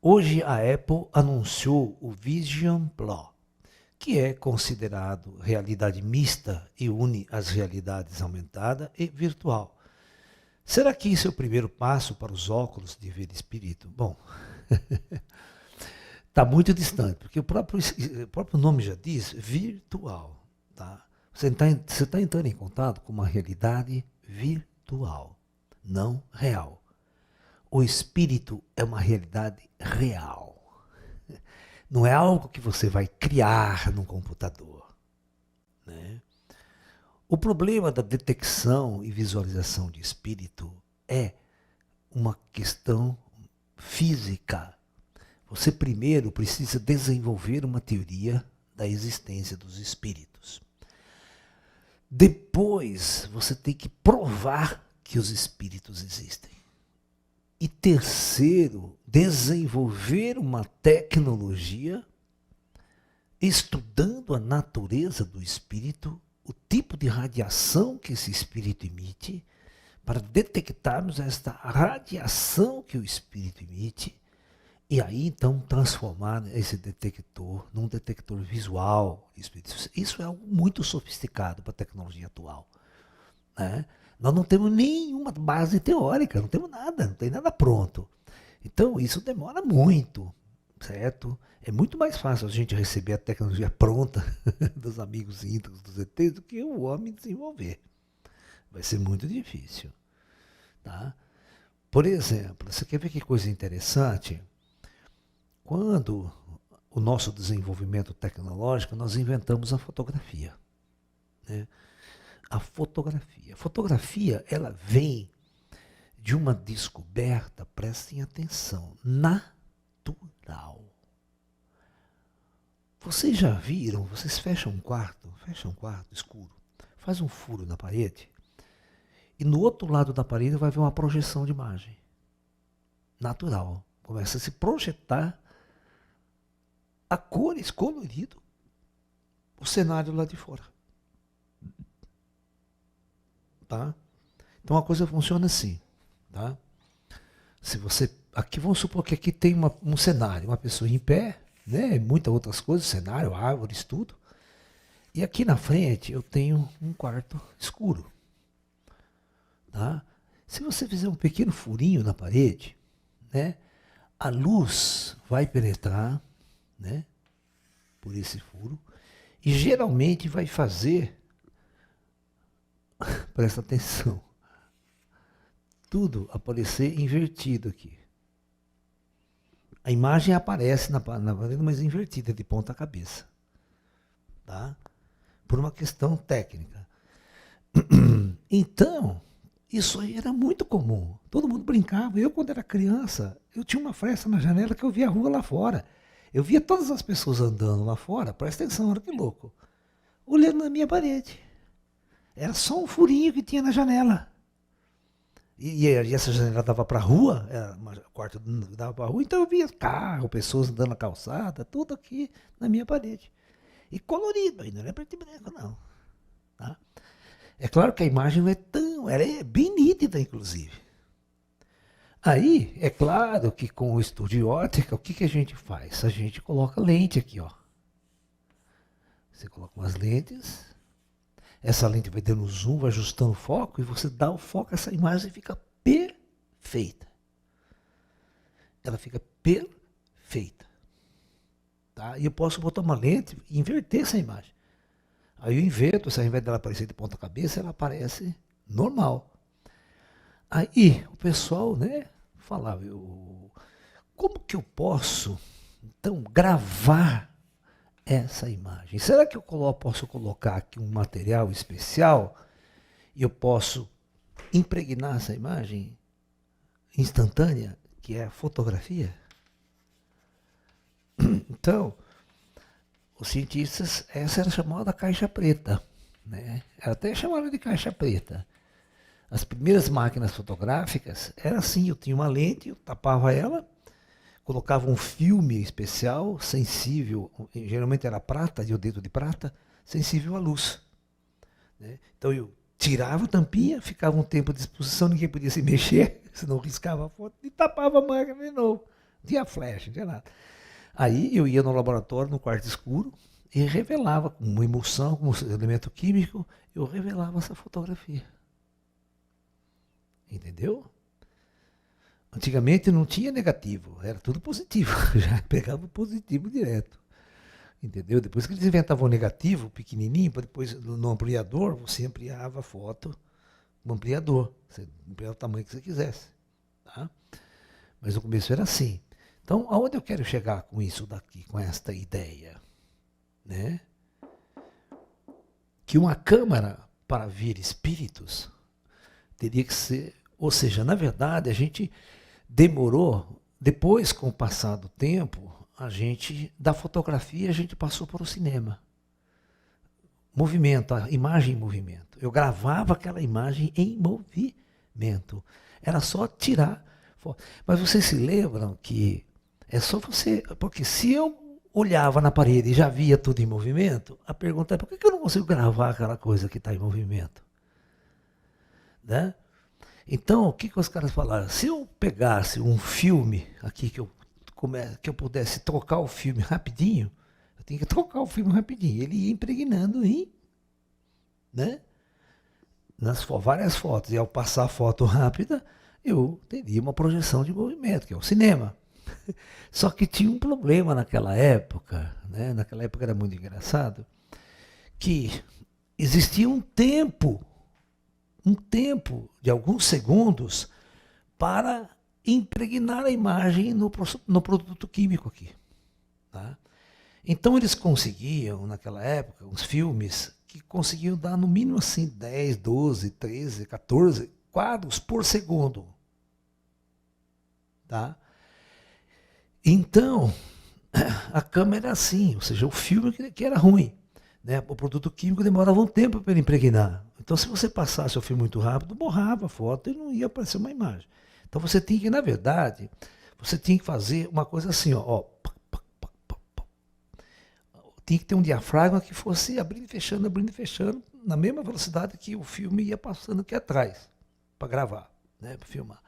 Hoje a Apple anunciou o Vision Pro, que é considerado realidade mista e une as realidades aumentada e virtual. Será que isso é o primeiro passo para os óculos de ver espírito? Bom, está muito distante, porque o próprio nome já diz virtual. Tá? Você tá entrando em contato com uma realidade virtual, não real. O espírito é uma realidade real. Não é algo que você vai criar num computador. Né? O problema da detecção e visualização de espírito é uma questão física. Você primeiro precisa desenvolver uma teoria da existência dos espíritos. Depois, você tem que provar que os espíritos existem. E terceiro, desenvolver uma tecnologia estudando a natureza do espírito, o tipo de radiação que esse espírito emite, para detectarmos esta radiação que o espírito emite, e aí então transformar esse detector num detector visual de espíritos. Isso é algo muito sofisticado para a tecnologia atual. Né? Nós não temos nenhuma base teórica, não temos nada, não tem nada pronto. Então isso demora muito, certo? É muito mais fácil a gente receber a tecnologia pronta dos amigos íntimos dos ETs do que o homem desenvolver. Vai ser muito difícil. Tá? Por exemplo, você quer ver que coisa interessante? Quando o nosso desenvolvimento tecnológico, nós inventamos a fotografia. Né? A fotografia, ela vem de uma descoberta, prestem atenção, natural. Vocês já viram, vocês fecham um quarto escuro, faz um furo na parede, e no outro lado da parede vai ver uma projeção de imagem. Natural. Começa a se projetar a cores, colorido, o cenário lá de fora. Tá? Então a coisa funciona assim. Tá? Se você, aqui vamos supor que aqui tem um cenário, uma pessoa em pé, né? Muitas outras coisas, cenário, árvores, tudo. E aqui na frente eu tenho um quarto escuro. Tá? Se você fizer um pequeno furinho na parede, né? A luz vai penetrar, né? Por esse furo e geralmente vai fazer, presta atenção, tudo aparecer invertido aqui. A imagem aparece na parede, mas invertida, de ponta cabeça. Tá? Por uma questão técnica. Então, isso aí era muito comum. Todo mundo brincava. Eu, quando era criança, eu tinha uma fresta na janela que eu via a rua lá fora. Eu via todas as pessoas andando lá fora, presta atenção, olha que louco, olhando na minha parede. Era só um furinho que tinha na janela. E essa janela dava para a rua, o quarto dava para a rua, então eu via carro, pessoas andando na calçada, tudo aqui na minha parede. E colorido ainda, não é preto e branco não. Tá? É claro que a imagem não é tão, ela é bem nítida inclusive. Aí, é claro que com o estudo de ótica, o que a gente faz? A gente coloca lente aqui, ó. Você coloca umas lentes, essa lente vai dando zoom, vai ajustando o foco, e você dá o foco, essa imagem fica perfeita. Ela fica perfeita. Tá? E eu posso botar uma lente e inverter essa imagem. Aí eu inverto, se ao invés dela aparecer de ponta cabeça, ela aparece normal. Aí o pessoal, né, falava, como que eu posso, então, gravar essa imagem? Será que eu posso colocar aqui um material especial e eu posso impregnar essa imagem instantânea, que é a fotografia? Então, os cientistas, essa era chamada caixa preta. Né? Era até chamada de caixa preta. As primeiras máquinas fotográficas era assim, eu tinha uma lente, eu tapava ela, colocava um filme especial, sensível, geralmente era prata, iodeto de prata, sensível à luz. Né? Então eu tirava a tampinha, ficava um tempo de exposição, ninguém podia se mexer, senão riscava a foto, e tapava a máquina de novo. Não tinha flash, não tinha nada. Aí eu ia no laboratório, no quarto escuro, e revelava, com uma emulsão, com um elemento químico, eu revelava essa fotografia. Entendeu? Antigamente não tinha negativo, era tudo positivo. Já pegava o positivo direto. Entendeu? Depois que eles inventavam o negativo, pequenininho, para depois no ampliador, você ampliava a foto com ampliador. Você ampliava o tamanho que você quisesse. Tá? Mas no começo era assim. Então, aonde eu quero chegar com isso daqui, com esta ideia? Né? Que uma câmara para vir espíritos teria que ser, ou seja, na verdade a gente demorou, depois com o passar do tempo, da fotografia a gente passou para o cinema. Movimento, a imagem em movimento. Eu gravava aquela imagem em movimento. Era só tirar foto. Mas vocês se lembram que é só você, porque se eu olhava na parede e já via tudo em movimento, a pergunta é por que eu não consigo gravar aquela coisa que está em movimento? Né? Então, o que os caras falaram? Se eu pegasse um filme aqui que eu pudesse trocar o filme rapidinho, eu tinha que trocar o filme rapidinho. Ele ia impregnando né? Nas várias fotos. E ao passar a foto rápida, eu teria uma projeção de movimento, que é o cinema. Só que tinha um problema naquela época, né? Naquela época era muito engraçado, que existia um tempo de alguns segundos para impregnar a imagem no produto químico aqui. Tá? Então eles conseguiam, naquela época, uns filmes que conseguiam dar no mínimo assim 10, 12, 13, 14 quadros por segundo. Tá? Então, a câmera era assim, ou seja, o filme que era ruim. Né? O produto químico demorava um tempo para ele impregnar. Então, se você passasse o filme muito rápido, borrava a foto e não ia aparecer uma imagem. Então, você tinha que, na verdade, você tinha que fazer uma coisa assim, ó. Tinha que ter um diafragma que fosse abrindo e fechando, na mesma velocidade que o filme ia passando aqui atrás, para gravar, né? Para filmar.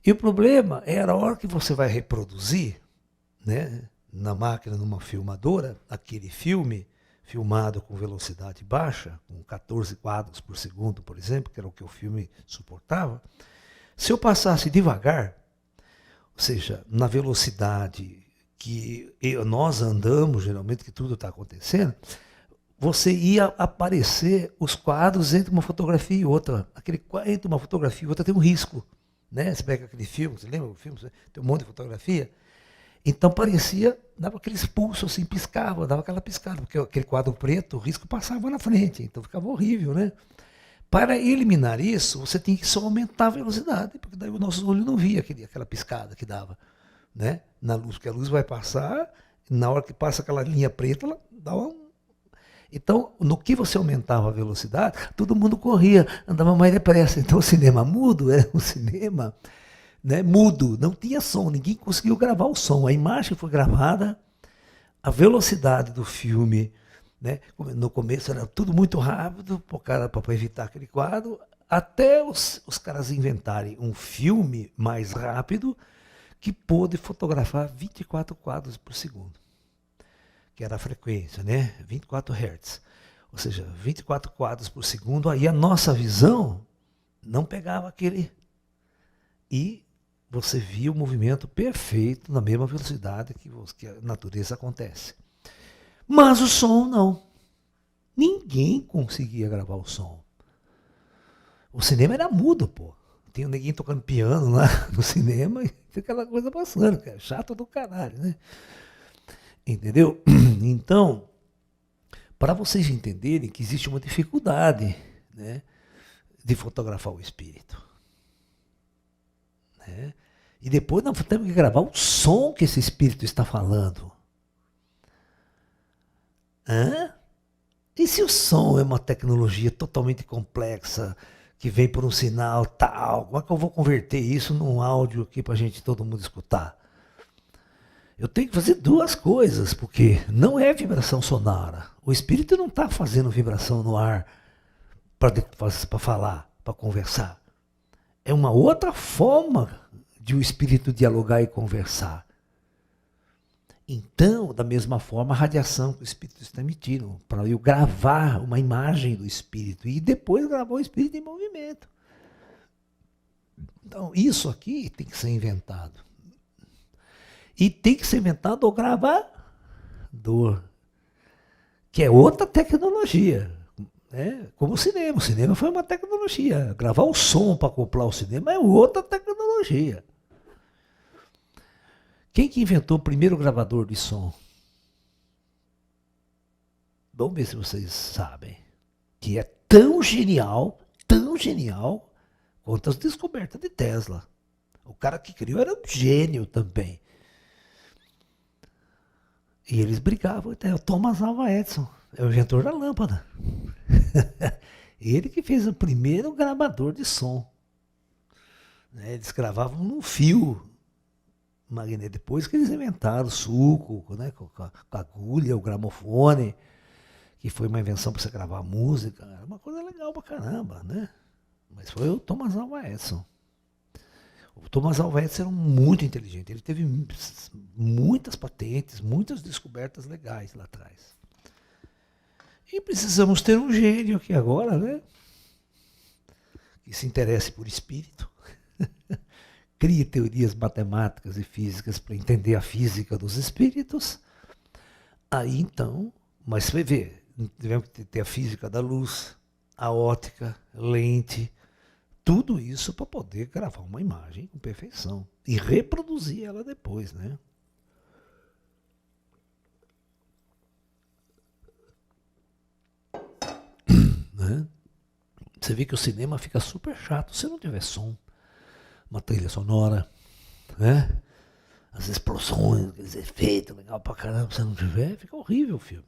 E o problema era a hora que você vai reproduzir, né? Na máquina, numa filmadora, aquele filme filmado com velocidade baixa, com 14 quadros por segundo, por exemplo, que era o que o filme suportava, se eu passasse devagar, ou seja, na velocidade que nós andamos, geralmente, que tudo está acontecendo, você ia aparecer os quadros entre uma fotografia e outra. Entre uma fotografia e outra tem um risco. Né? Você pega aquele filme, você lembra do filme? Tem um monte de fotografia. Então parecia, dava aqueles pulsos assim, piscava, dava aquela piscada, porque aquele quadro preto, o risco passava na frente, então ficava horrível, né? Para eliminar isso, você tinha que só aumentar a velocidade, porque daí o nosso olho não via aquela piscada que dava, né? Na luz, porque a luz vai passar, na hora que passa aquela linha preta, ela dá um... Então, no que você aumentava a velocidade, todo mundo corria, andava mais depressa. Então o cinema mudo era um cinema... Né, mudo, não tinha som, ninguém conseguiu gravar o som. A imagem foi gravada, a velocidade do filme, né, no começo era tudo muito rápido, para evitar aquele quadro, até os caras inventarem um filme mais rápido que pôde fotografar 24 quadros por segundo, que era a frequência, né, 24 Hz. Ou seja, 24 quadros por segundo, aí a nossa visão não pegava aquele... E você via o movimento perfeito na mesma velocidade que a natureza acontece. Mas o som não. Ninguém conseguia gravar o som. O cinema era mudo, pô. Tem um neguinho tocando piano lá no cinema e fica aquela coisa passando, cara. Chato do caralho, né? Entendeu? Então, para vocês entenderem que existe uma dificuldade, né, de fotografar o espírito. Né? E depois nós temos que gravar o som que esse espírito está falando. Hã? E se o som é uma tecnologia totalmente complexa, que vem por um sinal tal, como é que eu vou converter isso num áudio aqui para todo mundo escutar? Eu tenho que fazer duas coisas, porque não é vibração sonora. O espírito não está fazendo vibração no ar para falar, para conversar. É uma outra forma de o espírito dialogar e conversar. Então, da mesma forma, a radiação que o espírito está emitindo, para eu gravar uma imagem do espírito e depois gravar o espírito em movimento. Então, isso aqui tem que ser inventado. E tem que ser inventado o gravador, que é outra tecnologia. Né? Como o cinema. O cinema foi uma tecnologia. Gravar o som para acoplar o cinema é outra tecnologia. Quem que inventou o primeiro gravador de som? Vamos ver se vocês sabem. Que é tão genial quanto as descobertas de Tesla. O cara que criou era um gênio também. E eles brigavam. Até o Thomas Alva Edison, é o inventor da lâmpada. Ele que fez o primeiro gravador de som. Eles gravavam num fio magnético. Depois que eles inventaram o suco, né, com a agulha, o gramofone, que foi uma invenção para você gravar música. Era uma coisa legal pra caramba, né? Mas foi o Thomas Alva Edison. O Thomas Alva Edison era muito inteligente. Ele teve muitas patentes, muitas descobertas legais lá atrás. E precisamos ter um gênio aqui agora, né? Que se interesse por espírito. Crie teorias matemáticas e físicas para entender a física dos espíritos. Aí então, mas você vai ver, tivemos que ter a física da luz, a ótica, lente, tudo isso para poder gravar uma imagem com perfeição e reproduzir ela depois, né? Né? Você vê que o cinema fica super chato se não tiver som, uma trilha sonora, né? As explosões, aqueles efeitos, legal pra caramba, se não tiver, fica horrível o filme.